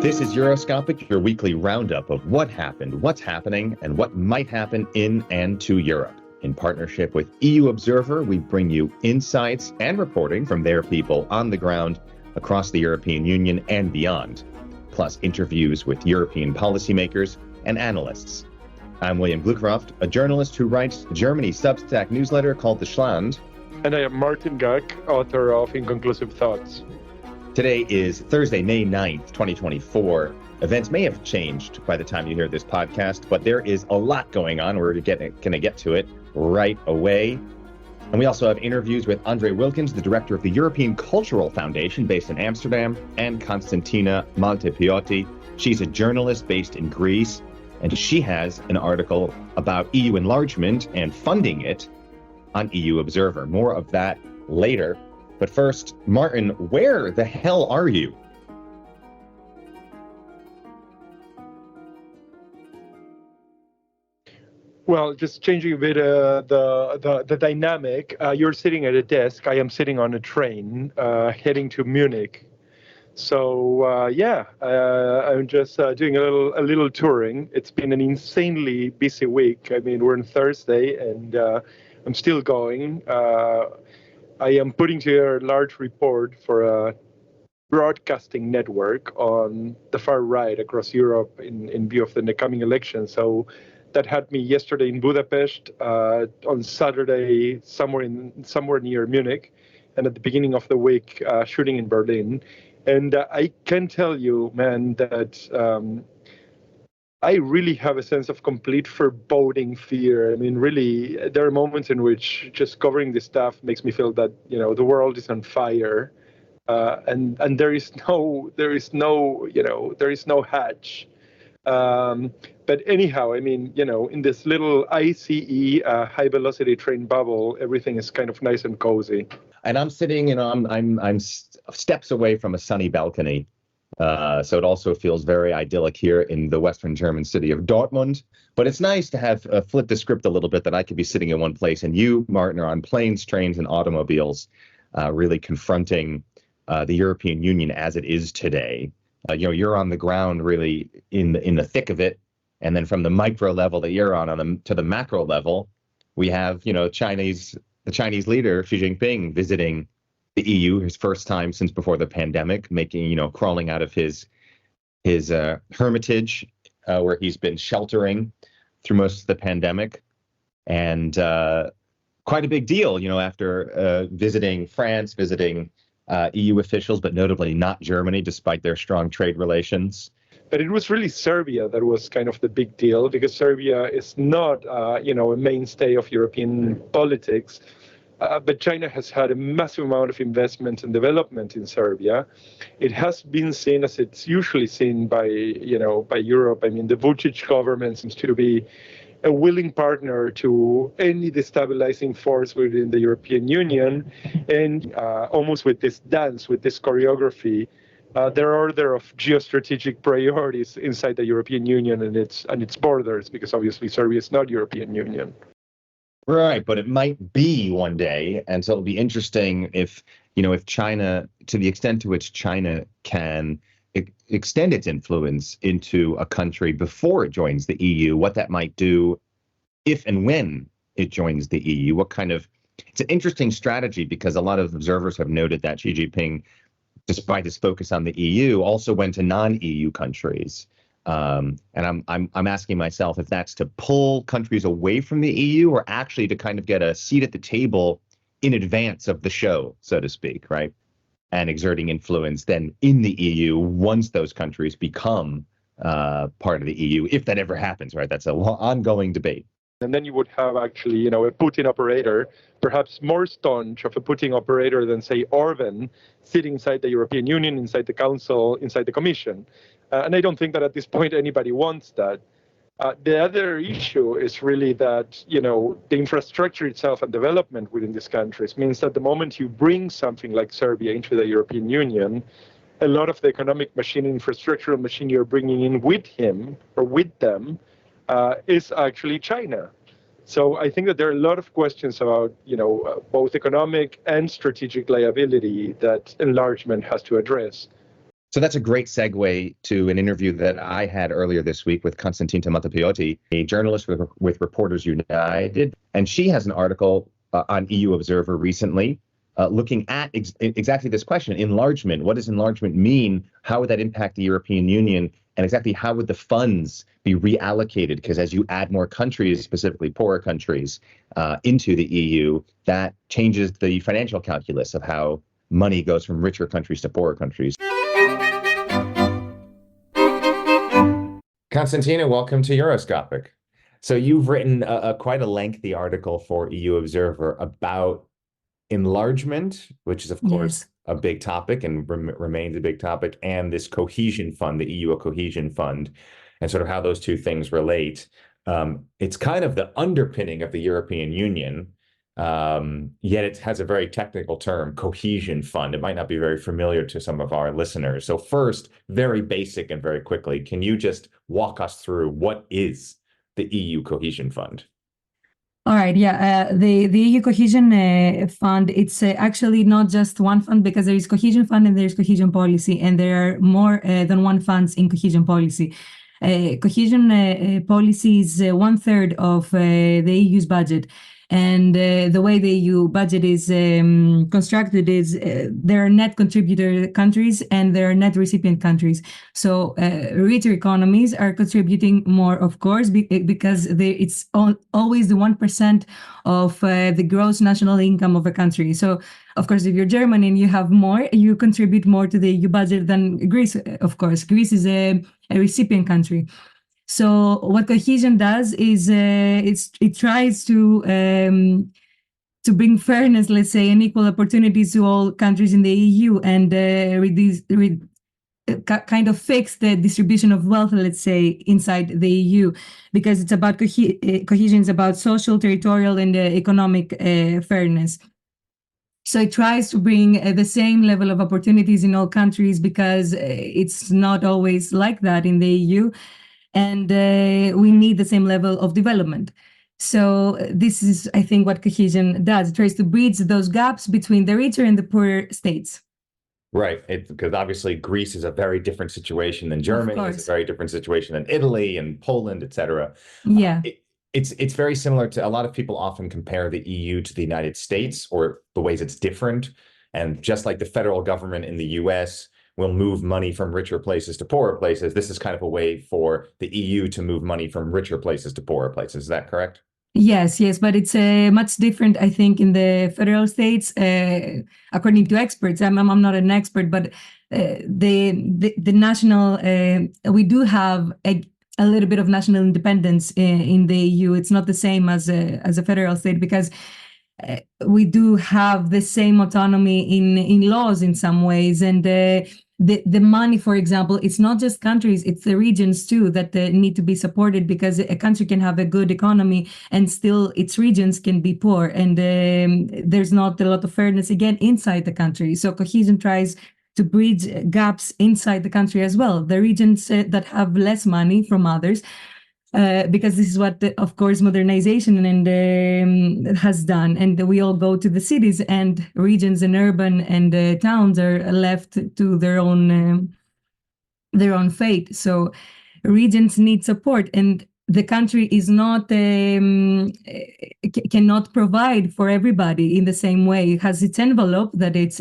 This is Euroscopic, your weekly roundup of what happened, what's happening, and what might happen in and to Europe. In partnership with EU Observer, we bring you insights and reporting from their people on the ground across the European Union and beyond, plus interviews with European policymakers and analysts. I'm William Glucroft, a journalist who writes Germany's Substack newsletter called The Schland. And I am Martin Gack, author of Inconclusive Thoughts. Today is Thursday, May 9th, 2024. Events may have changed by the time you hear this podcast, but there is a lot going on. We're going to get to it right away. And we also have interviews with Andre Wilkins, the director of the European Cultural Foundation based in Amsterdam, and Konstantina Maltepiotti. She's a journalist based in Greece, and she has an article about EU enlargement and funding it on EU Observer. More of that later. But first, Martin, where the hell are you? Well, just changing a bit the dynamic. You're sitting at a desk. I am sitting on a train heading to Munich. So I'm just doing a little touring. It's been an insanely busy week. I mean, we're on Thursday, and I'm still going. I am putting together a large report for a broadcasting network on the far right across Europe in view of the coming election. So that had me yesterday in Budapest, on Saturday somewhere near Munich, and at the beginning of the week shooting in Berlin. And I can tell you, man, that I really have a sense of complete foreboding fear. I mean, really, there are moments in which just covering this stuff makes me feel that, the world is on fire, and there is no hatch. But anyhow, I mean, in this little ICE high velocity train bubble, everything is kind of nice and cozy. And I'm sitting, I'm steps away from a sunny balcony. So it also feels very idyllic here in the Western German city of Dortmund. But it's nice to have flipped the script a little bit, that I could be sitting in one place and you, Martin, are on planes, trains, and automobiles, really confronting the European Union as it is today. You're on the ground really in the thick of it. And then from the micro level that you're on to the macro level, we have, the Chinese leader, Xi Jinping, visiting the EU, his first time since before the pandemic, crawling out of his hermitage where he's been sheltering through most of the pandemic. And quite a big deal, after visiting France, visiting EU officials, but notably not Germany, despite their strong trade relations. But it was really Serbia that was kind of the big deal, because Serbia is not, a mainstay of European politics. But China has had a massive amount of investment and development in Serbia. It has been seen, as it's usually seen by Europe. I mean, the Vučić government seems to be a willing partner to any destabilizing force within the European Union, and almost with this dance, with this choreography, their order of geostrategic priorities inside the European Union and its borders, because obviously Serbia is not European Union. Right, but it might be one day, and so it'll be interesting if China, to the extent to which China can extend its influence into a country before it joins the EU, what that might do if and when it joins the EU. It's an interesting strategy, because a lot of observers have noted that Xi Jinping, despite his focus on the EU, also went to non-EU countries. And I'm asking myself if that's to pull countries away from the EU, or actually to kind of get a seat at the table in advance of the show, so to speak, right? And exerting influence then in the EU once those countries become part of the EU, if that ever happens, right? That's an ongoing debate. And then you would have actually, a Putin operator, perhaps more staunch of a Putin operator than, say, Orban, sitting inside the European Union, inside the Council, inside the Commission. And I don't think that at this point anybody wants that. The other issue is really that, the infrastructure itself and development within these countries means that the moment you bring something like Serbia into the European Union, a lot of the economic machine, infrastructural machine you're bringing in with him or with them is actually China. So I think that there are a lot of questions about, both economic and strategic liability that enlargement has to address. So that's a great segue to an interview that I had earlier this week with Konstantin Tomatopiotti, a journalist with Reporters United. And she has an article on EU Observer recently looking at exactly this question, enlargement. What does enlargement mean? How would that impact the European Union? And exactly how would the funds be reallocated? Because as you add more countries, specifically poorer countries, into the EU, that changes the financial calculus of how money goes from richer countries to poorer countries. Constantina, welcome to Euroscopic. So you've written quite a lengthy article for EU Observer about enlargement, which is, of course, a big topic and remains a big topic, and this cohesion fund, the EU Cohesion Fund, and sort of how those two things relate. It's kind of the underpinning of the European Union, yet it has a very technical term, cohesion fund. It might not be very familiar to some of our listeners. So first, very basic and very quickly, can you just walk us through what is the EU Cohesion Fund? All right, yeah, the EU Cohesion Fund, it's actually not just one fund, because there is Cohesion Fund and there is Cohesion Policy, and there are more than one funds in Cohesion Policy. Cohesion Policy is 1/3 of the EU's budget. And the way the EU budget is constructed is there are net contributor countries and there are net recipient countries. So richer economies are contributing more, of course, because it's always the 1% of the gross national income of a country. So, of course, if you're Germany and you have more, you contribute more to the EU budget than Greece, of course. Greece is a recipient country. So what cohesion does is it tries to bring fairness, let's say, and equal opportunities to all countries in the EU, and kind of fix the distribution of wealth, let's say, inside the EU, because it's about cohesion is about social, territorial, and economic fairness. So it tries to bring the same level of opportunities in all countries, because it's not always like that in the EU. And we need the same level of development. So this is, I think, what cohesion does. It tries to bridge those gaps between the richer and the poorer states. Right, because obviously Greece is a very different situation than Germany. It's a very different situation than Italy and Poland, etc. Yeah. It's very similar to, a lot of people often compare the EU to the United States, or the ways it's different. And just like the federal government in the US will move money from richer places to poorer places, this is kind of a way for the EU to move money from richer places to poorer places. Is that correct? Yes, but it's much different, I think, in the federal states, according to experts. I'm not an expert, but the national, we do have a little bit of national independence in the EU. It's not the same as a federal state, because we do have the same autonomy in laws in some ways, and the money, for example, it's not just countries, it's the regions too that need to be supported, because a country can have a good economy and still its regions can be poor, and there's not a lot of fairness again inside the country. So cohesion tries to bridge gaps inside the country as well, the regions that have less money from others. Because this is what, of course, modernization and has done, and we all go to the cities, and regions and urban and towns are left to their own fate. So regions need support, and the country is not cannot provide for everybody in the same way. It has its envelope that it's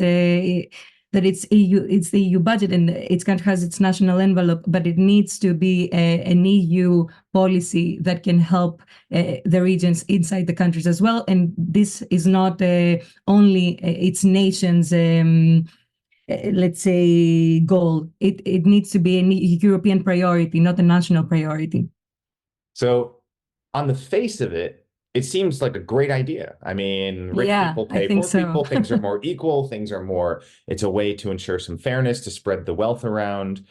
EU, it's the EU budget, and its country has its national envelope, but it needs to be an EU policy that can help the regions inside the countries as well. And this is not only its nation's, let's say, goal. It needs to be a European priority, not a national priority. So on the face of it, it seems like a great idea. I mean, rich people pay poor people, things are more equal, it's a way to ensure some fairness, to spread the wealth around.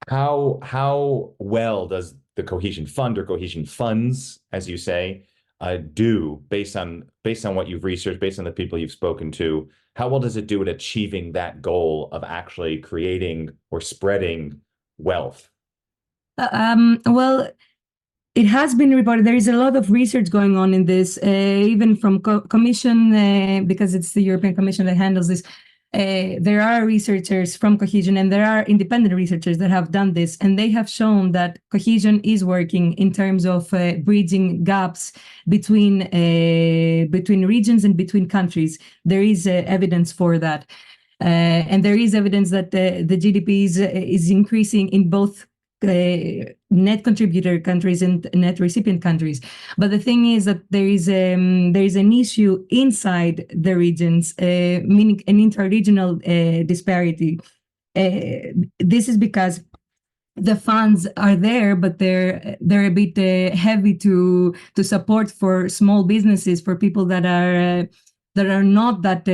How well does the cohesion fund, or cohesion funds, as you say, do based on what you've researched, based on the people you've spoken to? How well does it do at achieving that goal of actually creating or spreading wealth? Well, It has been reported. There is a lot of research going on in this, even from Commission, because it's the European Commission that handles this. There are researchers from cohesion, and there are independent researchers that have done this, and they have shown that cohesion is working in terms of bridging gaps between regions and between countries. There is evidence for that, and there is evidence that the GDP is increasing in both net contributor countries and net recipient countries. But the thing is that there is an issue inside the regions, meaning an interregional disparity. This is because the funds are there, but they're a bit heavy to support for small businesses, for people that are not that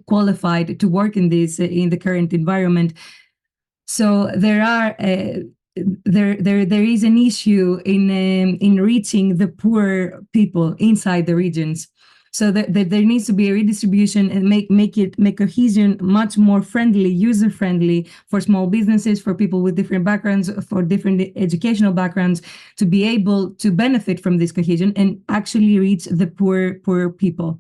qualified to work in the current environment. So there is an issue in reaching the poor people inside the regions. So that there needs to be a redistribution and make cohesion much more friendly, user friendly for small businesses, for people with different backgrounds, for different educational backgrounds, to be able to benefit from this cohesion and actually reach the poor people.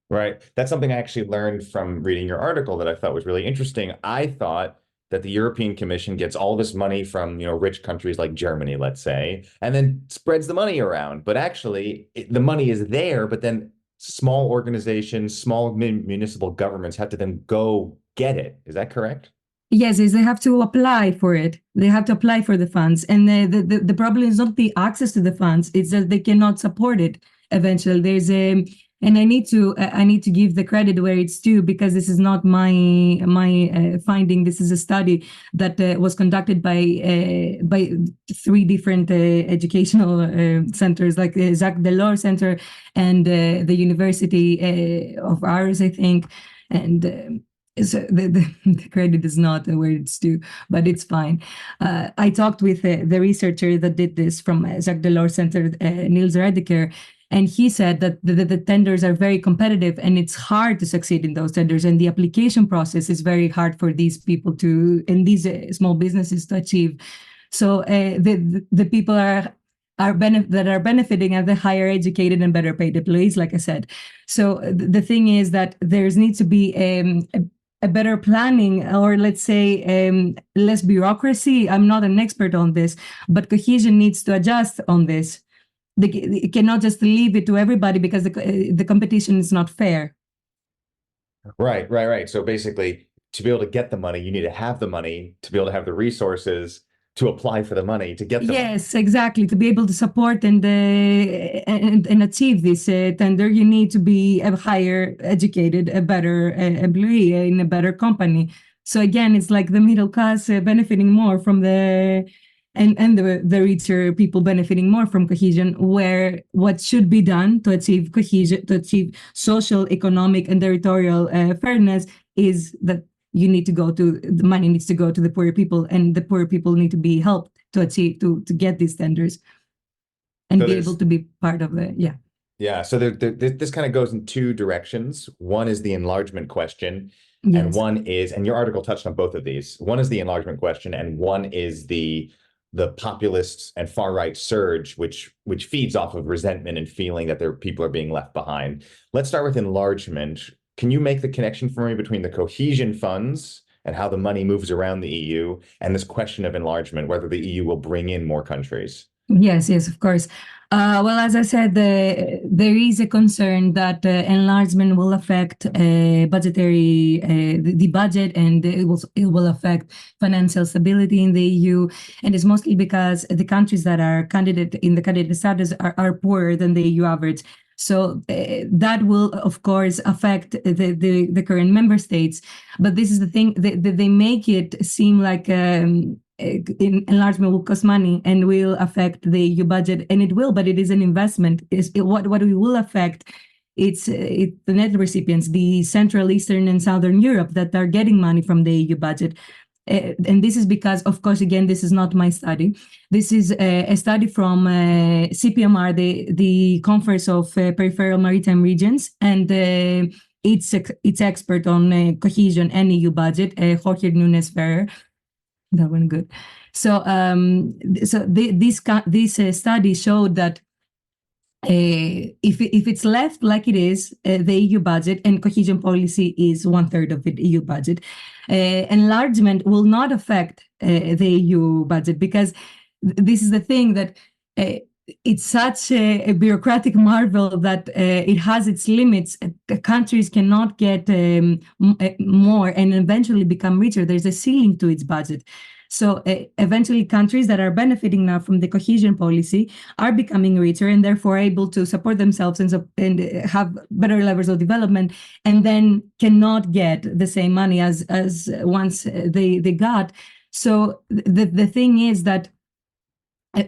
Right. That's something I actually learned from reading your article that I thought was really interesting. I thought that the European Commission gets all this money from, rich countries like Germany, let's say, and then spreads the money around. But actually, the money is there, but then small organizations, small municipal governments have to then go get it. Is that correct? Yes, they have to apply for it. They have to apply for the funds. And the problem is not the access to the funds, it's that they cannot support it eventually. There's and I need to give the credit where it's due, because this is not my finding. This is a study that was conducted by 3 different educational centers, like the Jacques Delors Center and the University of Aarhus, I think, and. So the credit is not where it's due, but it's fine. I talked with the researcher that did this from Jacques Delors Center, Niels Redeker, and he said that the tenders are very competitive, and it's hard to succeed in those tenders, and the application process is very hard for these people and these small businesses to achieve. So the people that are benefiting are the higher educated and better paid employees, like I said. So the thing is that there needs to be a better planning, or let's say less bureaucracy. I'm not an expert on this, but cohesion needs to adjust on this. They cannot just leave it to everybody, because the competition is not fair. Right. So basically, to be able to get the money, you need to have the money to be able to have the resources to apply for the money to get the money. Yes, exactly. To be able to support and achieve this tender, you need to be a higher educated, a better employee in a better company. So again, it's like the middle class benefiting more from the richer people benefiting more from cohesion, where what should be done to achieve cohesion, to achieve social, economic, and territorial fairness, is that the money needs to go to the poor people, and the poor people need to be helped to achieve, to get these tenders and be able to be part of the, yeah. Yeah, so this kind of goes in 2 directions. One is the enlargement question, yes. And one is, and your article touched on both of these. One is the enlargement question, and one is the populist and far-right surge, which feeds off of resentment and feeling that people are being left behind. Let's start with enlargement. Can you make the connection for me between the cohesion funds and how the money moves around the EU and this question of enlargement, whether the EU will bring in more countries? Yes, of course. Well, as I said, there is a concern that enlargement will affect the budget, and it will affect financial stability in the EU. And it's mostly because the countries that are in the candidate status are poorer than the EU average. So that will, of course, affect the current member states. But this is the thing, they make it seem like enlargement will cost money and will affect the EU budget, and it will, but it is an investment. What it will affect, it's the net recipients, the Central, Eastern, and Southern Europe that are getting money from the EU budget. And this is because, of course, again, this is not my study. This is a study from CPMR, the Conference of Peripheral Maritime Regions, and its expert on cohesion and EU budget, Jorge Nunes Ferrer. That one good. So this study showed that if it's left like it is, the EU budget and cohesion policy is 1/3 of the EU budget, enlargement will not affect the EU budget, because this is the thing that it's such a bureaucratic marvel that it has its limits. Countries cannot get more and eventually become richer. There's a ceiling to its budget. So eventually countries that are benefiting now from the cohesion policy are becoming richer and therefore able to support themselves and have better levels of development, and then cannot get the same money as once they got. So the thing is that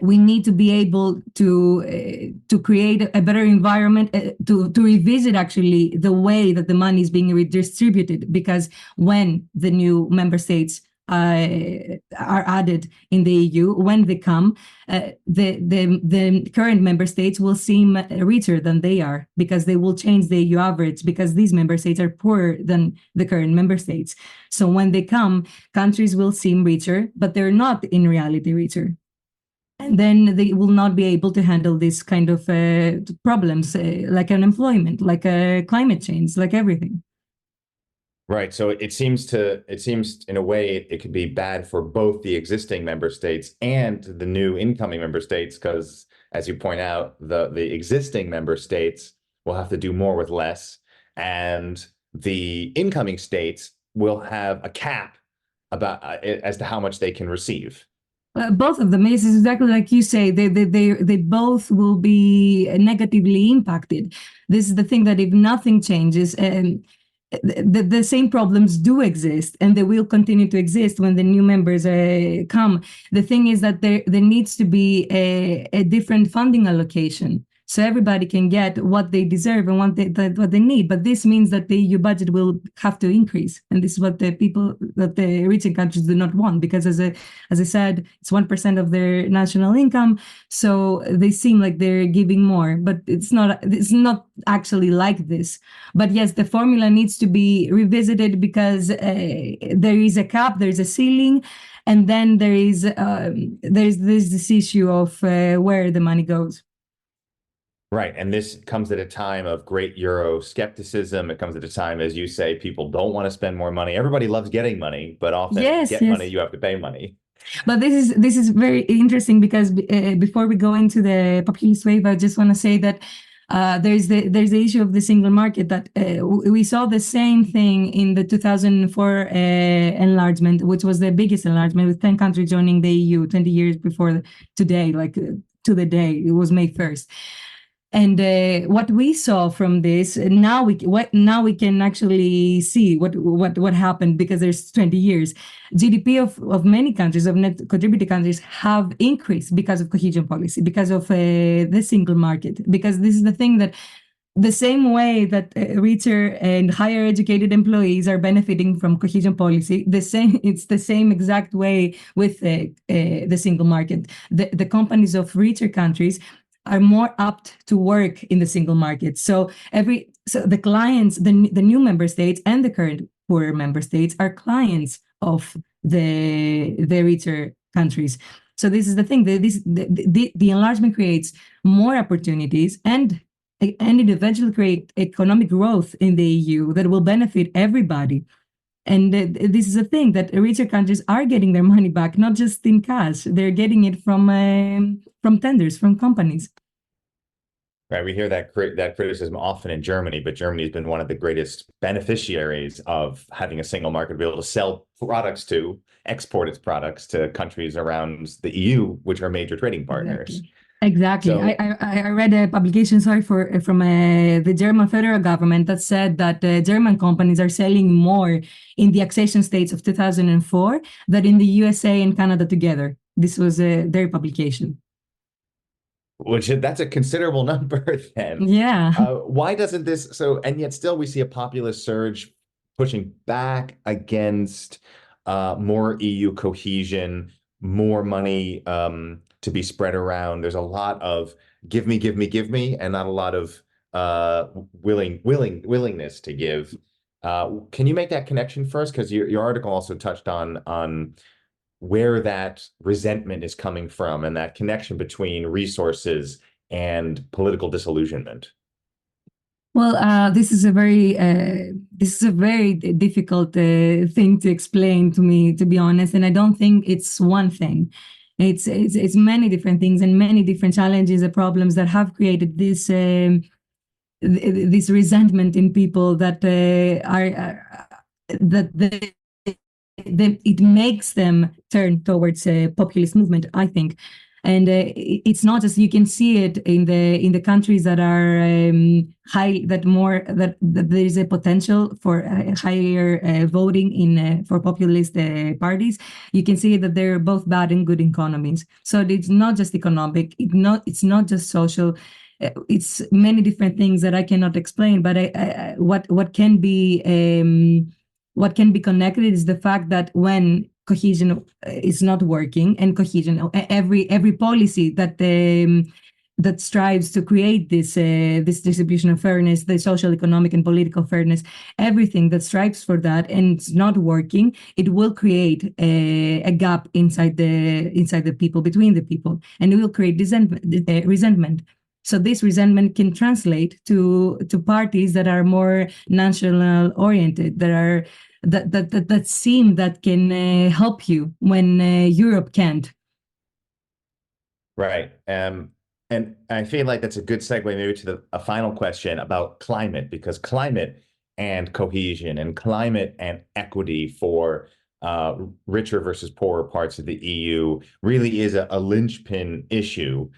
we need to be able to create a better environment, to revisit actually the way that the money is being redistributed, because when the new member states are added in the EU, when they come, the current member states will seem richer than they are, because they will change the EU average, because these member states are poorer than the current member states. So when they come, countries will seem richer, but they're not in reality richer. And then they will not be able to handle this kind of problems, like unemployment, like climate change, like everything. Right. So it seems in a way it could be bad for both the existing member states and the new incoming member states, because as you point out, the existing member states will have to do more with less, and the incoming states will have a cap about as to how much they can receive. Both of them, is exactly like you say. They both will be negatively impacted. This is the thing, that if nothing changes, the same problems do exist, and they will continue to exist when the new members come. The thing is that there needs to be a different funding allocation, so everybody can get what they deserve and what they need. But this means that the EU budget will have to increase, and this is what the richer countries do not want, because as I said, it's 1% of their national income, so they seem like they're giving more, but it's not actually like this. But yes, the formula needs to be revisited, because there is a cap, there's a ceiling, and then there's this issue of where the money goes. Right. And this comes at a time of great Euroscepticism. It comes at a time, as you say, people don't want to spend more money. Everybody loves getting money, but often to get money, you have to pay money. But this is very interesting, because before we go into the populist wave, I just want to say that there's the issue of the single market, that we saw the same thing in the 2004 enlargement, which was the biggest enlargement, with 10 countries joining the EU 20 years before today, like to the day. It was May 1st. And what we saw from this, now we can actually see what happened, because there's 20 years. GDP of many countries, of net contributing countries, have increased because of cohesion policy, because of the single market. Because this is the thing, that the same way that richer and higher educated employees are benefiting from cohesion policy, it's the same exact way with the single market. The companies of richer countries are more apt to work in the single market. So the clients, the new member states and the current poorer member states, are clients of the richer countries. So this is the thing. The enlargement creates more opportunities, and it eventually create economic growth in the EU that will benefit everybody. And this is a thing, that richer countries are getting their money back, not just in cash. They're getting it from tenders, from companies. Right. We hear that criticism often in Germany, but Germany has been one of the greatest beneficiaries of having a single market, to be able to sell products to, export its products to countries around the EU, which are major trading partners. Exactly. So, I read a publication, from the German federal government, that said that German companies are selling more in the accession states of 2004 than in the USA and Canada together. This was their publication. That's a considerable number then. Yeah. Why doesn't this, and yet still we see a populist surge pushing back against more EU cohesion, more money to be spread around. There's a lot of give me, and not a lot of willingness to give. Can you make that connection first? Because your article also touched on where that resentment is coming from and that connection between resources and political disillusionment? Well, this is a very difficult thing to explain to me, to be honest. And I don't think it's one thing. It's many different things and many different challenges and problems that have created this resentment in people that it makes them turn towards a populist movement, I think. And it's not just, you can see it in the countries that are that there is a potential for higher voting in for populist parties. You can see that they're both bad and good economies. So it's not just economic. It's not just social. It's many different things that I cannot explain. But what can be connected is the fact that when cohesion is not working, and cohesion, every policy that strives to create this distribution of fairness, the social, economic, and political fairness, everything that strives for that and it's not working, it will create a gap inside the people, between the people, and it will create resentment. So this resentment can translate to parties that are more national oriented, that seem that can help you when Europe can't. Right. And I feel like that's a good segue maybe to a final question about climate, because climate and cohesion and climate and equity for richer versus poorer parts of the EU really is a linchpin issue.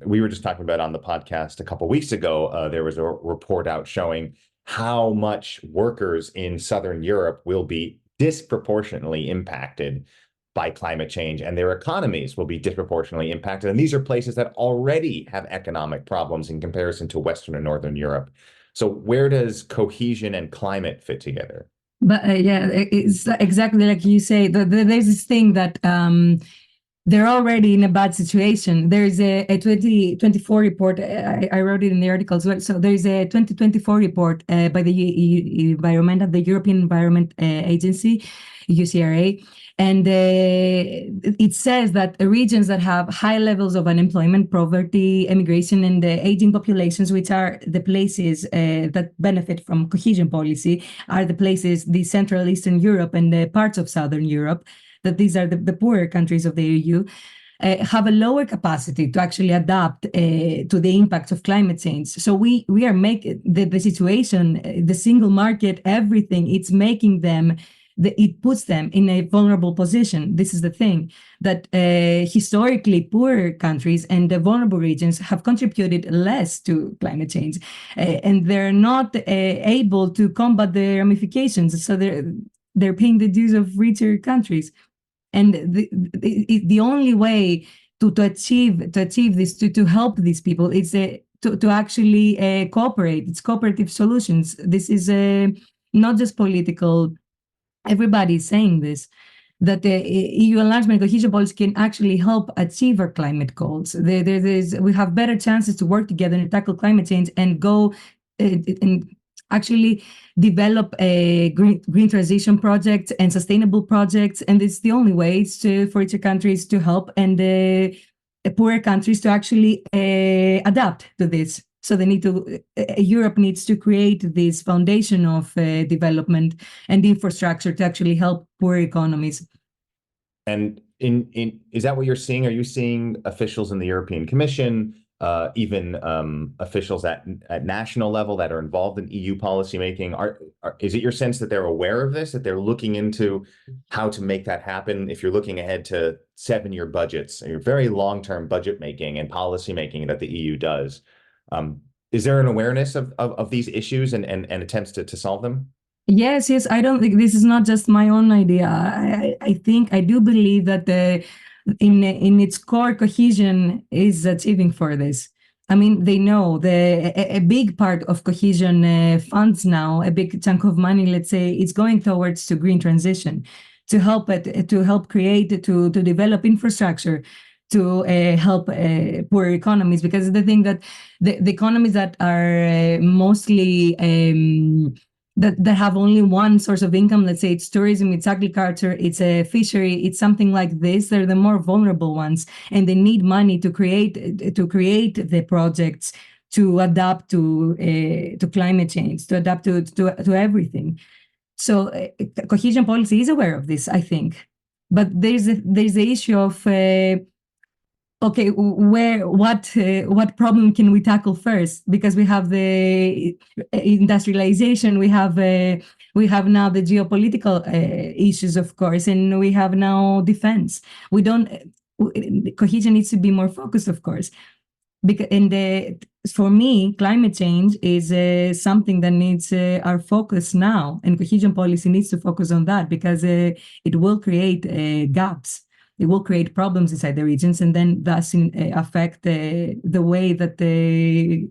We were just talking about on the podcast a couple of weeks ago, there was a report out showing how much workers in Southern Europe will be disproportionately impacted by climate change, and their economies will be disproportionately impacted. And these are places that already have economic problems in comparison to Western and Northern Europe. So where does cohesion and climate fit together? But yeah, it's exactly like you say. There's this thing that they're already in a bad situation. There's a 2024 report. I wrote it in the article as well. So there's a 2024 report by the European Environment Agency, UCRA. And it says that regions that have high levels of unemployment, poverty, immigration, and aging populations, which are the places that benefit from cohesion policy, are the places, the Central Eastern Europe and the parts of Southern Europe, that these are the poorer countries of the EU, have a lower capacity to actually adapt to the impacts of climate change. So we are making the situation, the single market, everything, it's making them, it puts them in a vulnerable position. This is the thing, that historically poorer countries and the vulnerable regions have contributed less to climate change, and they're not able to combat the ramifications. So they're paying the dues of richer countries. And the only way to achieve this, to help these people, is to actually cooperate. It's cooperative solutions. This is not just political. Everybody is saying this, that the EU enlargement cohesion policy can actually help achieve our climate goals. We have better chances to work together and tackle climate change and go and actually develop a green transition project and sustainable projects. And it's the only way for richer countries to help and poorer countries to actually adapt to this. So Europe needs to create this foundation of development and infrastructure to actually help poor economies. And is that what you're seeing? Are you seeing officials in the European Commission, even officials at national level that are involved in EU policymaking? Is it your sense that they're aware of this, that they're looking into how to make that happen? If you're looking ahead to 7-year budgets, or very long-term budget making and policy making that the EU does, is there an awareness of these issues and attempts to solve them? Yes. I don't think this is not just my own idea. I do believe that in its core, cohesion is achieving for this. I mean, they know a big part of cohesion funds now, a big chunk of money, let's say, is going towards to green transition, to help create, to develop infrastructure, to help poor economies, because the thing that the economies that are mostly that have only one source of income. Let's say it's tourism, it's agriculture, it's a fishery, it's something like this. They're the more vulnerable ones, and they need money to create the projects, to adapt to climate change, to adapt to everything. So cohesion policy is aware of this, I think, but there's the issue of okay, what problem can we tackle first? Because we have the industrialization, we have now the geopolitical issues, of course, and we have now defense. We don't. Cohesion needs to be more focused, of course, because for me, climate change is something that needs our focus now, and cohesion policy needs to focus on that, because it will create gaps. It will create problems inside the regions, and then thus affect the way that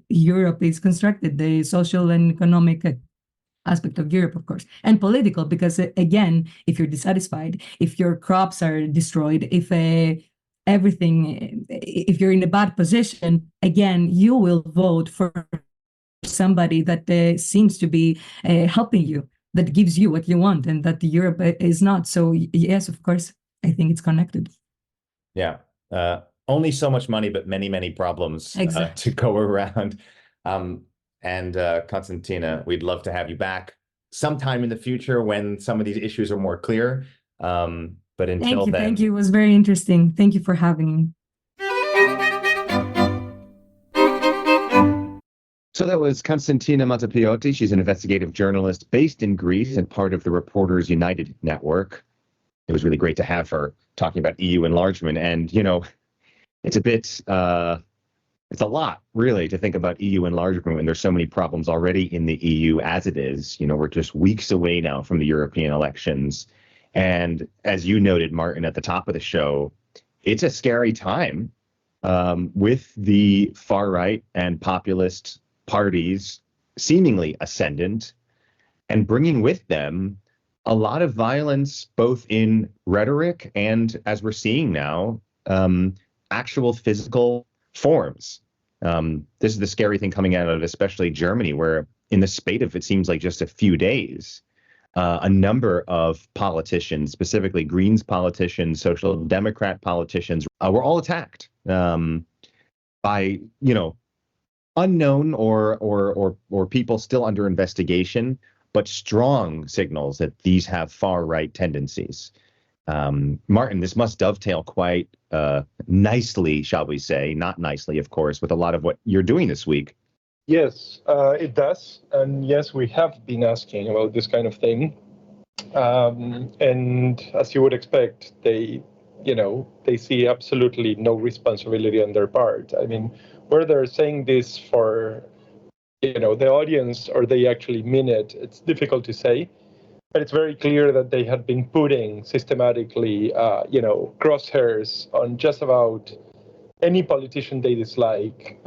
Europe is constructed, the social and economic aspect of Europe, of course, and political, because again, if you're dissatisfied, if your crops are destroyed, if everything, if you're in a bad position, again, you will vote for somebody that seems to be helping you, that gives you what you want, and that Europe is not. So yes, of course, I think it's connected. Yeah. Only so much money, but many, many problems to go around. And Konstantina, we'd love to have you back sometime in the future when some of these issues are more clear. But until then, thank you. It was very interesting. Thank you for having me. So that was Konstantina Matapiotti. She's an investigative journalist based in Greece and part of the Reporters United network. It was really great to have her talking about EU enlargement. And, you know, it's a bit, it's a lot, really, to think about EU enlargement when there's so many problems already in the EU as it is. You know, we're just weeks away now from the European elections. And as you noted, Martin, at the top of the show, it's a scary time with the far right and populist parties seemingly ascendant and bringing with them a lot of violence, both in rhetoric and, as we're seeing now, actual physical forms. This is the scary thing coming out of especially Germany, where in the spate of, it seems like just a few days, a number of politicians, specifically Greens politicians, Social Democrat politicians, were all attacked by, you know, unknown or people still under investigation, but strong signals that these have far-right tendencies. Martin, this must dovetail quite nicely, shall we say, not nicely, of course, with a lot of what you're doing this week. Yes, it does. And yes, we have been asking about this kind of thing. And as you would expect, they see absolutely no responsibility on their part. I mean, whether they're saying this for the audience, or they actually mean it, it's difficult to say. But it's very clear that they had been putting systematically, crosshairs on just about any politician they dislike,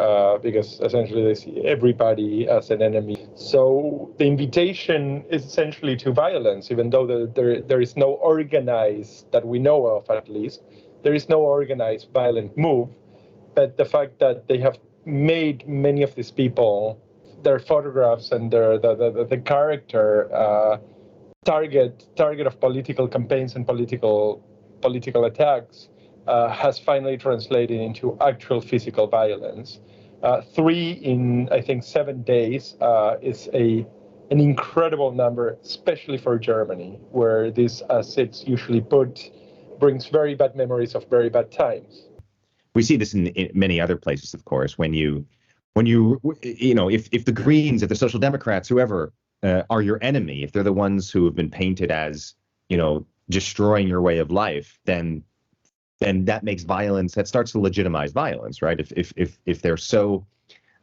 because essentially they see everybody as an enemy. So the invitation is essentially to violence, even though there is no organized, that we know of at least, there is no organized violent move. But the fact that they have made many of these people, their photographs and the character target of political campaigns and political attacks has finally translated into actual physical violence. 3 in, I think, 7 days is an incredible number, especially for Germany, where this, as it's usually put, brings very bad memories of very bad times. We see this in many other places, of course, when you if the Greens, if the Social Democrats, whoever are your enemy, if they're the ones who have been painted as, destroying your way of life, then that makes violence, that starts to legitimize violence, right? If they're so,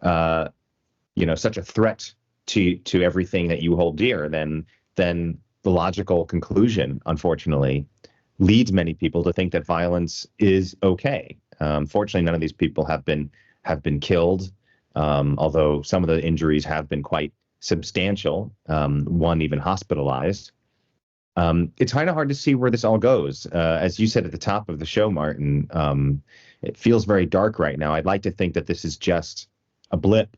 such a threat to everything that you hold dear, then the logical conclusion, unfortunately, leads many people to think that violence is okay. Fortunately, none of these people have been killed, although some of the injuries have been quite substantial, one even hospitalized. It's kind of hard to see where this all goes. As you said at the top of the show, Martin, it feels very dark right now. I'd like to think that this is just a blip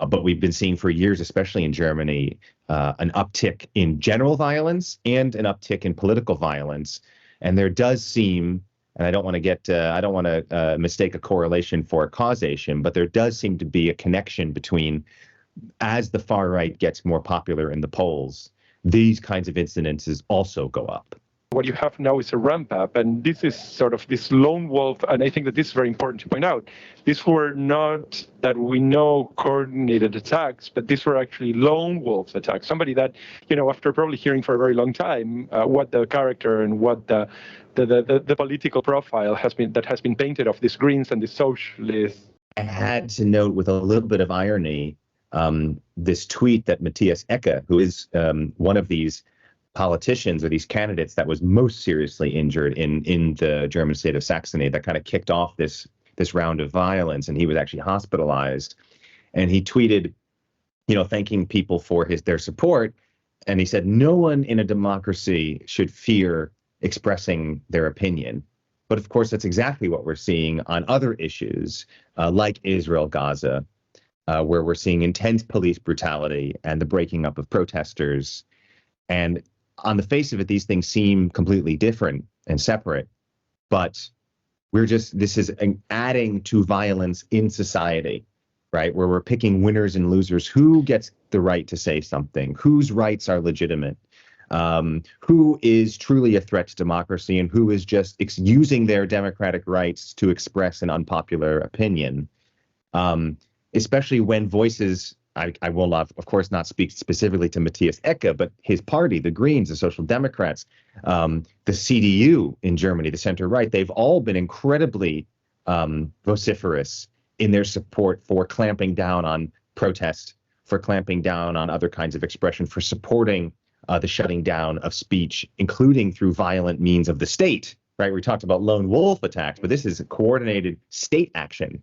but we've been seeing for years, especially in Germany, an uptick in general violence and an uptick in political violence. And there does seem, and I don't want to mistake a correlation for a causation, but there does seem to be a connection between, as the far right gets more popular in the polls, these kinds of incidences also go up. What you have now is a ramp up, and this is sort of this lone wolf, and I think that this is very important to point out. These were not, that we know, coordinated attacks, but these were actually lone wolf attacks. Somebody that, after probably hearing for a very long time what the character and what the political profile has been painted of these Greens and the socialists. I had to note with a little bit of irony this tweet that Matthias Ecke, who is one of these politicians or these candidates that was most seriously injured in the German state of Saxony, that kind of kicked off this round of violence, and he was actually hospitalized. And he tweeted, thanking people for their support, and he said, "No one in a democracy should fear expressing their opinion." But of course, that's exactly what we're seeing on other issues like Israel, Gaza, where we're seeing intense police brutality and the breaking up of protesters. And on the face of it, these things seem completely different and separate, but this is adding to violence in society, right? Where we're picking winners and losers. Who gets the right to say something? Whose rights are legitimate? Who is truly a threat to democracy, and who is just using their democratic rights to express an unpopular opinion? Especially when voices, I will, of course, not speak specifically to Matthias Ecke, but his party, the Greens, the Social Democrats, the CDU in Germany, the center-right, they've all been incredibly vociferous in their support for clamping down on protest, for clamping down on other kinds of expression, for supporting the shutting down of speech, including through violent means of the state, right? We talked about lone wolf attacks, but this is a coordinated state action.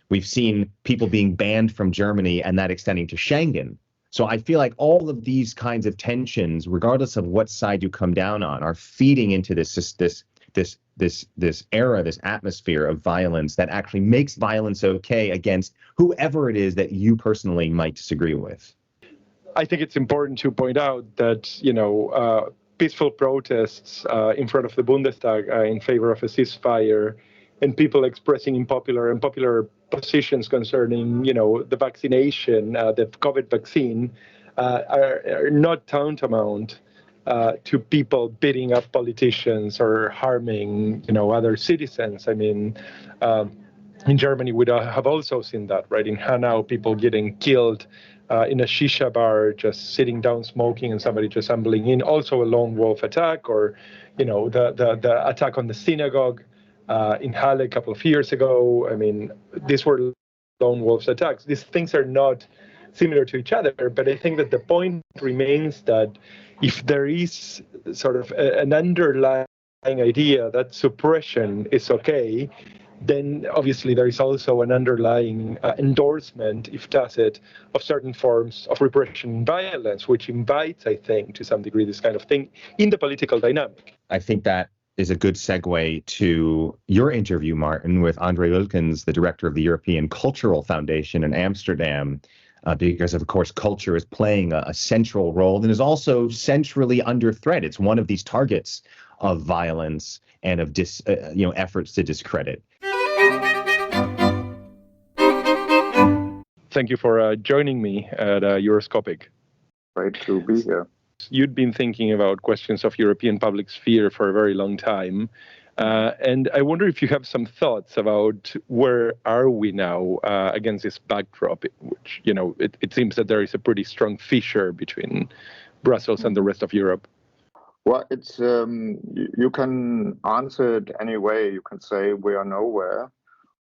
We've seen people being banned from Germany and that extending to Schengen. So I feel like all of these kinds of tensions, regardless of what side you come down on, are feeding into this era, this atmosphere of violence that actually makes violence okay against whoever it is that you personally might disagree with. I think it's important to point out that, peaceful protests in front of the Bundestag in favor of a ceasefire, and people expressing unpopular positions concerning, the vaccination, the COVID vaccine, are not tantamount to people beating up politicians or harming, other citizens. I mean, in Germany, we have also seen that, right? In Hanau, people getting killed in a shisha bar, just sitting down smoking, and somebody just stumbling in. Also a lone wolf attack, or, the attack on the synagogue in Halle a couple of years ago. I mean, these were lone wolf attacks. These things are not similar to each other, but I think that the point remains that if there is sort of an underlying idea that suppression is okay, then obviously there is also an underlying endorsement, if tacit, of certain forms of repression and violence, which invites, I think, to some degree, this kind of thing in the political dynamic. I think that is a good segue to your interview, Martin, with Andre Wilkins, the director of the European Cultural Foundation in Amsterdam, because, of course, culture is playing a central role and is also centrally under threat. It's one of these targets of violence and of efforts to discredit. Thank you for joining me at Euroscopic. Great to be here. You'd been thinking about questions of European public sphere for a very long time. And I wonder if you have some thoughts about where are we now against this backdrop, which, it seems that there is a pretty strong fissure between Brussels and the rest of Europe. Well, it's you can answer it any way. You can say we are nowhere,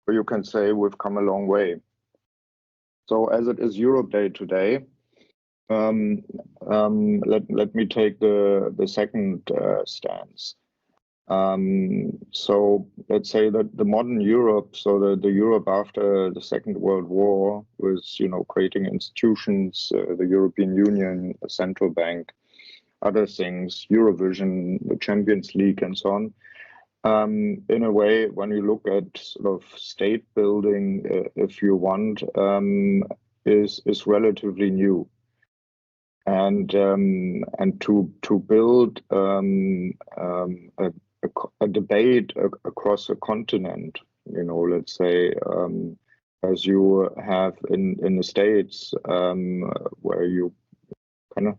or you can say we've come a long way. So as it is Europe Day today, let me take the second stance. So let's say that the modern Europe, so the Europe after the Second World War, was creating institutions, the European Union, a central bank, other things, Eurovision, the Champions League, and so on. In a way, when you look at sort of state building, if you want, is relatively new, and to build a debate across a continent, let's say, as you have in the States, where you kind of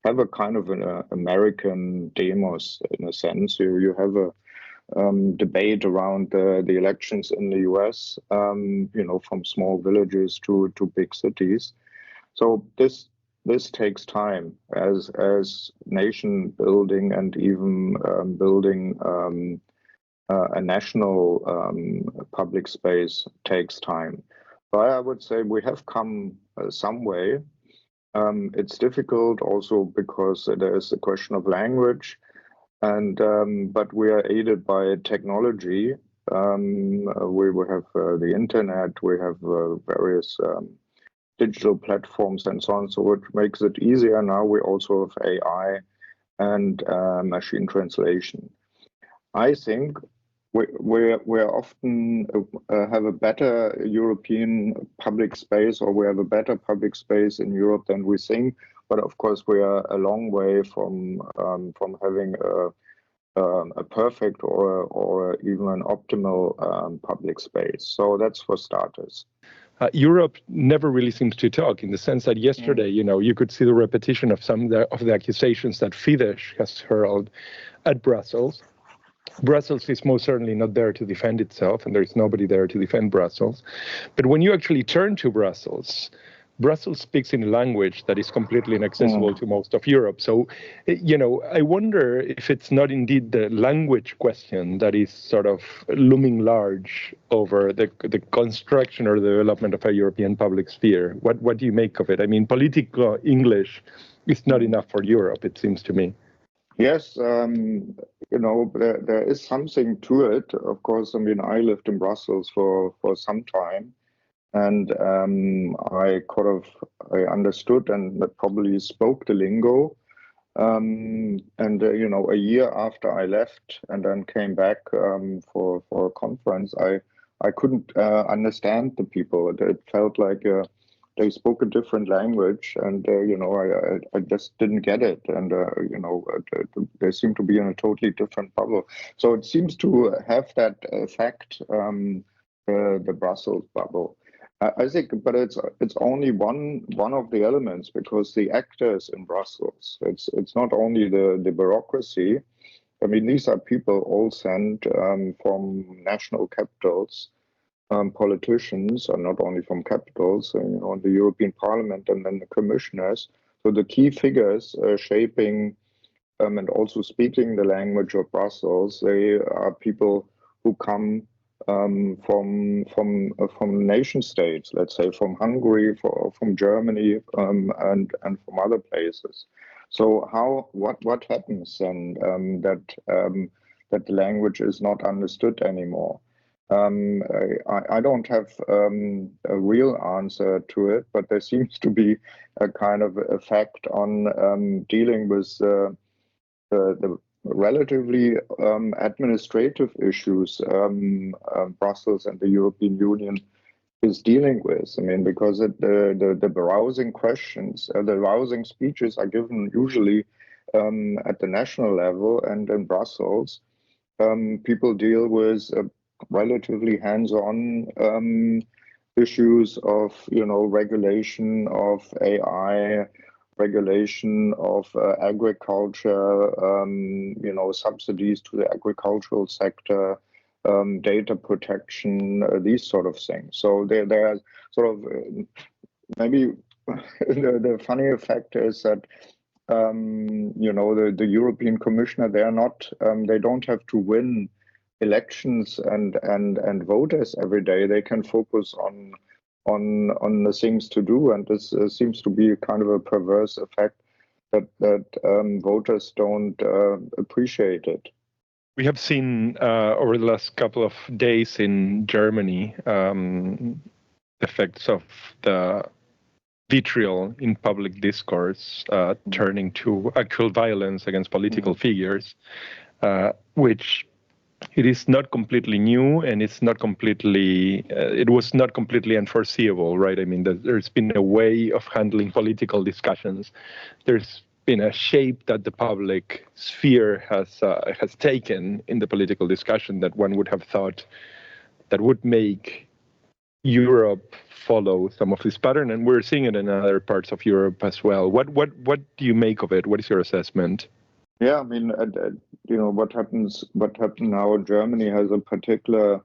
have a kind of an American demos in a sense. You have a debate around the elections in the US, from small villages to big cities. So this takes time as nation building, and even building a national public space takes time. But I would say we have come some way. It's difficult also because there is the question of language, and but we are aided by technology. We have the internet, we have various digital platforms and so on, so it makes it easier. Now we also have AI and machine translation. I think we often have a better European public space, or we have a better public space in Europe than we think. But of course, we are a long way from having a perfect or even an optimal public space. So that's for starters. Europe never really seems to talk, in the sense that yesterday, you could see the repetition of some of the accusations that Fidesz has hurled at Brussels. Brussels is most certainly not there to defend itself, and there's nobody there to defend Brussels. But when you actually turn to Brussels, Brussels speaks in a language that is completely inaccessible to most of Europe. So, I wonder if it's not indeed the language question that is sort of looming large over the construction or the development of a European public sphere. What do you make of it? I mean, political English is not enough for Europe, it seems to me. Yes, there is something to it. Of course, I mean, I lived in Brussels for some time, and I understood and probably spoke the lingo. And a year after I left and then came back for a conference, I couldn't understand the people. It felt like they spoke a different language, and I just didn't get it, and they seem to be in a totally different bubble. So it seems to have that effect, the Brussels bubble. I think, but it's only one of the elements, because the actors in Brussels, it's not only the bureaucracy. I mean, these are people all sent from national capitals. Politicians are not only from capitals, the European Parliament, and then the commissioners. So the key figures shaping and also speaking the language of Brussels, they are people who come from nation states, let's say from Hungary, from Germany, and from other places. So what happens then that the language is not understood anymore? I don't have a real answer to it, but there seems to be a kind of effect on dealing with the relatively administrative issues Brussels and the European Union is dealing with. I mean, because the browsing questions, the browsing speeches are given usually at the national level, and in Brussels, people deal with relatively hands-on issues of regulation of AI, regulation of agriculture, subsidies to the agricultural sector, data protection, these sort of things. So there are sort of maybe the funny effect is that the European Commissioner, they don't have to win elections and voters every day. They can focus on the things to do, and this seems to be kind of a perverse effect that voters don't appreciate it. We have seen over the last couple of days in Germany effects of the vitriol in public discourse turning to actual violence against political figures, which it is not completely new, and it's not completely. It was not completely unforeseeable, right? I mean, there's been a way of handling political discussions. There's been a shape that the public sphere has taken in the political discussion that one would have thought that would make Europe follow some of this pattern, and we're seeing it in other parts of Europe as well. What do you make of it? What is your assessment? Yeah, I mean, what happened now in Germany has a particular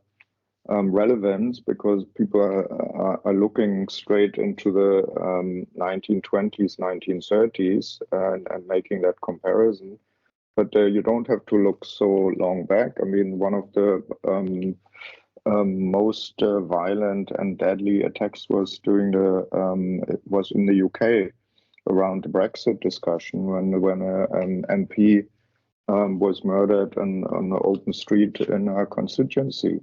relevance because people are looking straight into the 1920s, 1930s and making that comparison. But you don't have to look so long back. I mean, one of the most violent and deadly attacks was it was in the UK around the Brexit discussion when an MP was murdered on the open street in our constituency.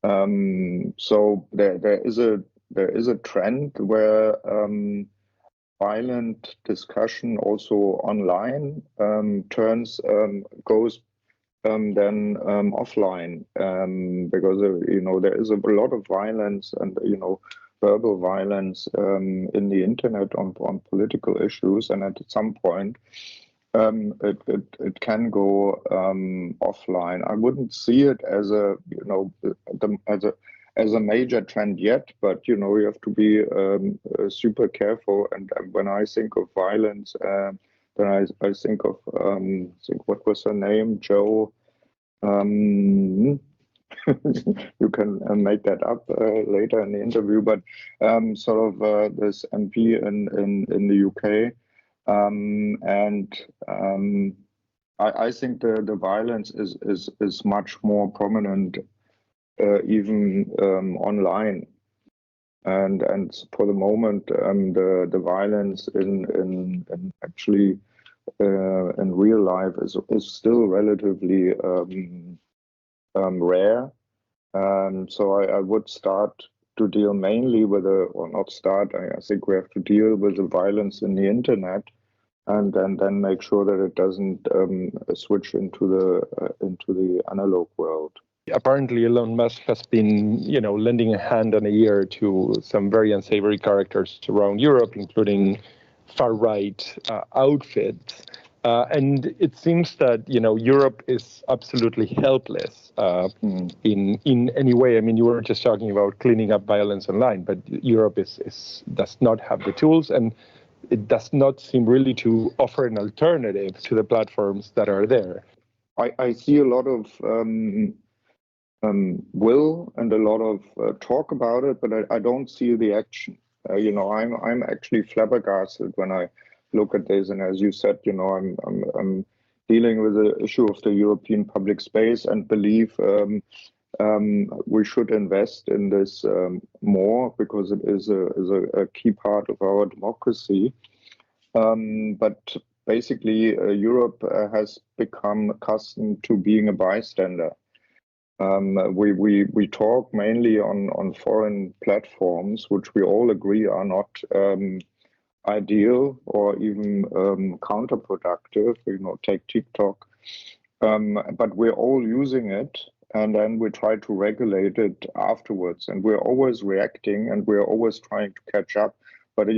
So there is a trend where violent discussion also online goes then offline because there is a lot of violence and verbal violence in the internet on political issues, and at some point it can go offline. I wouldn't see it as a major trend yet, but you have to be super careful. And when I think of violence, then I think of what was her name, Jo. You can make that up later in the interview, but this MP in the UK, I think the violence is much more prominent even online, and for the moment the violence in actually in real life is still relatively rare. So I would start to deal mainly with I think we have to deal with the violence in the internet, and then make sure that it doesn't switch into the analog world. Apparently, Elon Musk has been, lending a hand and a ear to some very unsavory characters around Europe, including far-right outfits. And it seems that, Europe is absolutely helpless in any way. I mean, you were just talking about cleaning up violence online, but Europe does not have the tools, and it does not seem really to offer an alternative to the platforms that are there. I see a lot of will and a lot of talk about it, but I don't see the action. I'm actually flabbergasted when I look at this, and as you said, I'm dealing with the issue of the European public space and believe we should invest in this more because it is a key part of our democracy. But basically, Europe has become accustomed to being a bystander. We talk mainly on foreign platforms, which we all agree are not ideal or even counterproductive. Take TikTok, but we're all using it, and then we try to regulate it afterwards, and we're always reacting, and we're always trying to catch up. But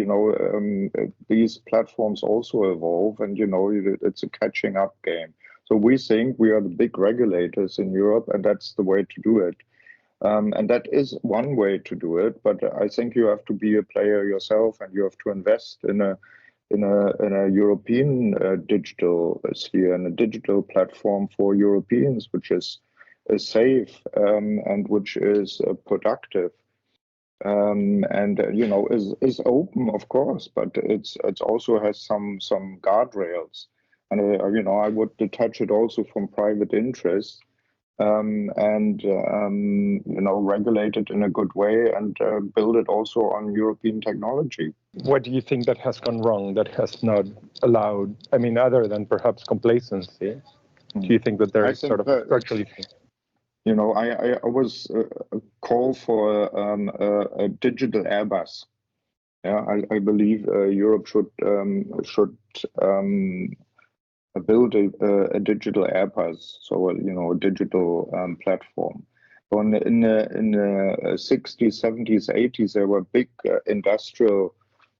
these platforms also evolve, and it's a catching up game. So we think we are the big regulators in Europe, and that's the way to do it. And that is one way to do it, but I think you have to be a player yourself, and you have to invest in a European digital sphere, and a digital platform for Europeans, which is safe and which is productive, and is open, of course, but it's also has some guardrails. And I would detach it also from private interests, and regulate it in a good way, and build it also on European technology. What do you think that has gone wrong, that has not allowed, I mean, other than perhaps complacency? Do you think that there is sort of a structural issue? I always call for a digital Airbus. Yeah, I believe Europe should build a digital Airbus, so a digital platform. So in the 60s, 70s, 80s, there were big industrial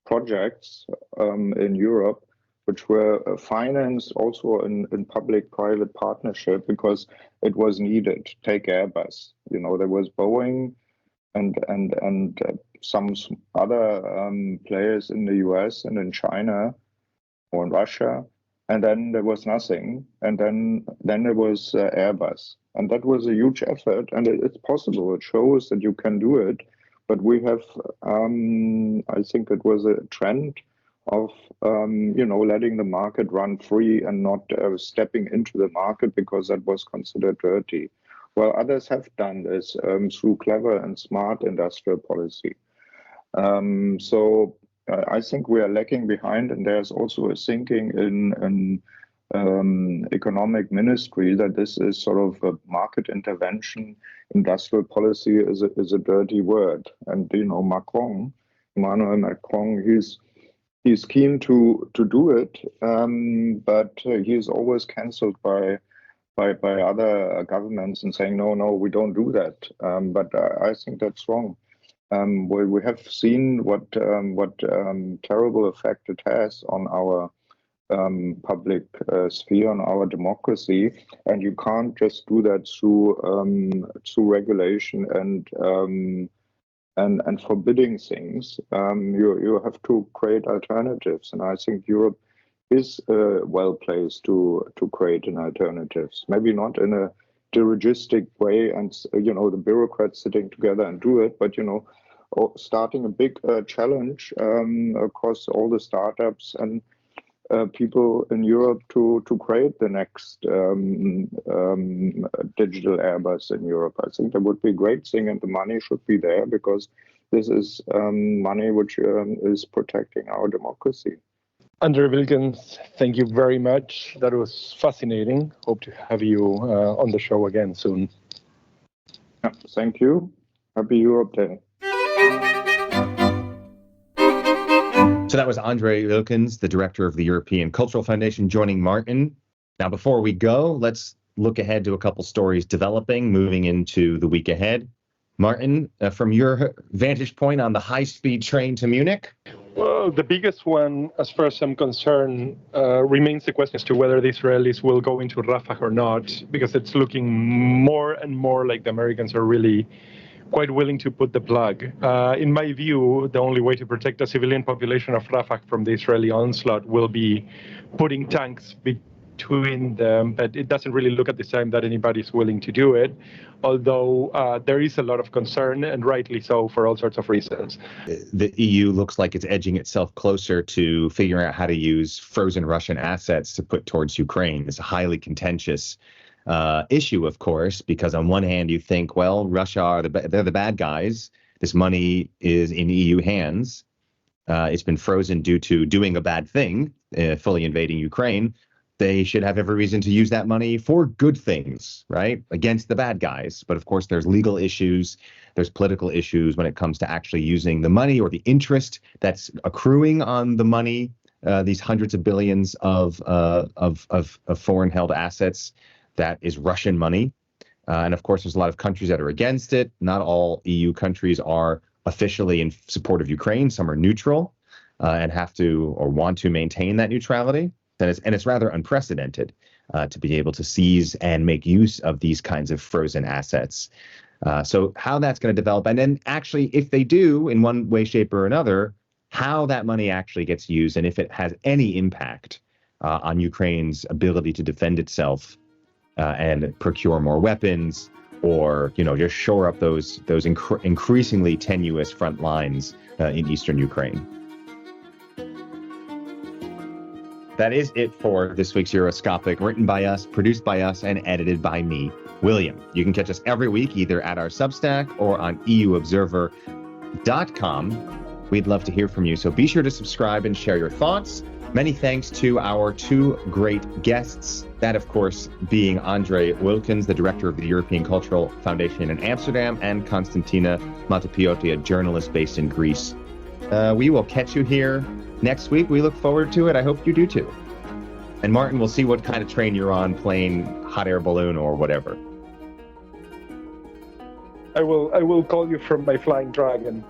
projects in Europe, which were financed also in public-private partnership because it was needed. Take Airbus. There was Boeing and some other players in the US and in China or in Russia. And then there was nothing. And then there was Airbus. And that was a huge effort. And it's possible. It shows that you can do it. But we have, I think it was a trend of, letting the market run free and not stepping into the market because that was considered dirty. Well, others have done this through clever and smart industrial policy. So I think we are lagging behind, and there's also a thinking in economic ministry that this is sort of a market intervention. Industrial policy is a dirty word, and Emmanuel Macron, he's keen to do it, but he's always cancelled by other governments and saying no, we don't do that. But I think that's wrong. We have seen what terrible effect it has on our public sphere, on our democracy, and you can't just do that through regulation and forbidding things. You have to create alternatives, and I think Europe is well placed to create an alternatives. Maybe not in a dirigistic way, and the bureaucrats sitting together and do it, but starting a big challenge across all the startups and people in Europe to create the next digital Airbus in Europe. I think that would be a great thing, and the money should be there because this is money which is protecting our democracy. Andre Wilkens, thank you very much. That was fascinating. Hope to have you on the show again soon. Yeah, thank you. Happy Europe Day. So that was Andre Wilkens, the director of the European Cultural Foundation, joining Martin. Now, before we go, let's look ahead to a couple stories developing, moving into the week ahead. Martin, from your vantage point on the high-speed train to Munich? Well, the biggest one, as far as I'm concerned, remains the question as to whether the Israelis will go into Rafah or not, because it's looking more and more like the Americans are really quite willing to put the plug. In my view, the only way to protect the civilian population of Rafah from the Israeli onslaught will be putting tanks between them, but it doesn't really look at this time that anybody's willing to do it, although there is a lot of concern, and rightly so, for all sorts of reasons. The EU looks like it's edging itself closer to figuring out how to use frozen Russian assets to put towards Ukraine. It's a highly contentious issue, of course, because on one hand you think, well, Russia they're the bad guys. This money is in EU hands. It's been frozen due to doing a bad thing, fully invading Ukraine. They should have every reason to use that money for good things, right? Against the bad guys. But of course, there's legal issues. There's political issues when it comes to actually using the money or the interest that's accruing on the money, these hundreds of billions of foreign-held assets. That is Russian money. And of course, there's a lot of countries that are against it. Not all EU countries are officially in support of Ukraine. Some are neutral and have to or want to maintain that neutrality. And it's rather unprecedented to be able to seize and make use of these kinds of frozen assets. So how that's going to develop, and then actually, if they do in one way, shape, or another, how that money actually gets used, and if it has any impact on Ukraine's ability to defend itself and procure more weapons, or just shore up those increasingly tenuous front lines in eastern Ukraine. That is it for this week's Euroscopic, written by us, produced by us, and edited by me, William. You can catch us every week either at our Substack or on EUobserver.com. We'd love to hear from you, so be sure to subscribe and share your thoughts. Many thanks to our two great guests, that, of course, being Andre Wilkens, the director of the European Cultural Foundation in Amsterdam, and Konstantina Matapiotti, a journalist based in Greece. We will catch you here next week. We look forward to it. I hope you do too. And Martin, we'll see what kind of train you're on, plane, hot air balloon, or whatever. I will call you from my flying dragon.